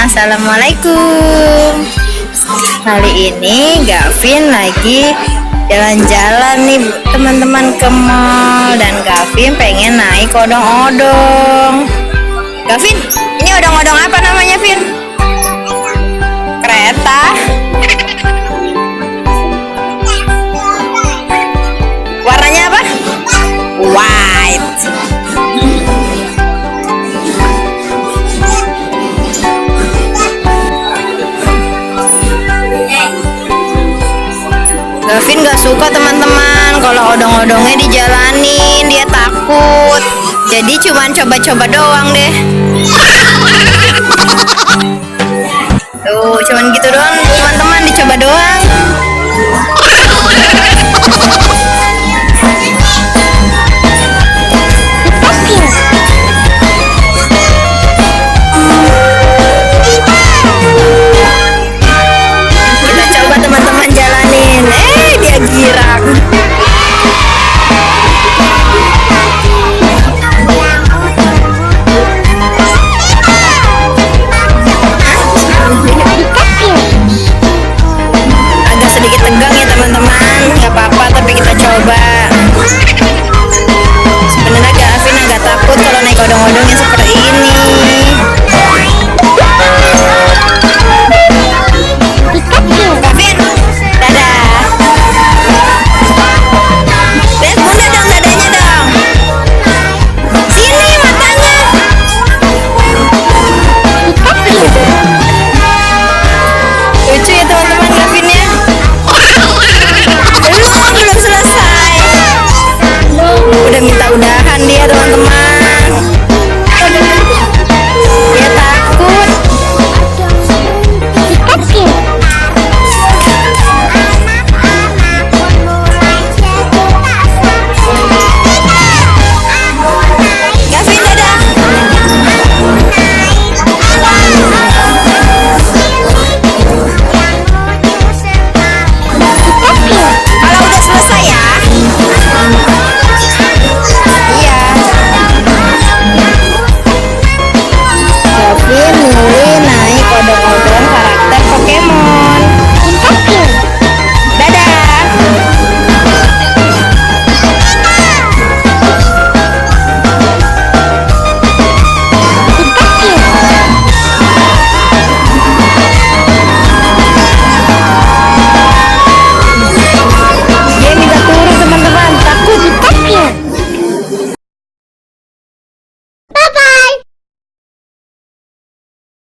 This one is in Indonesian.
Assalamualaikum. Kali ini Gavin lagi jalan-jalan nih teman-teman ke mall, dan Gavin pengen naik odong-odong. Gavin, ini odong-odong apa namanya, Vin? Kereta. Warnanya apa? White. Gavin gak suka teman-teman kalau odong-odongnya dijalanin, dia takut. Jadi cuman coba-coba doang deh.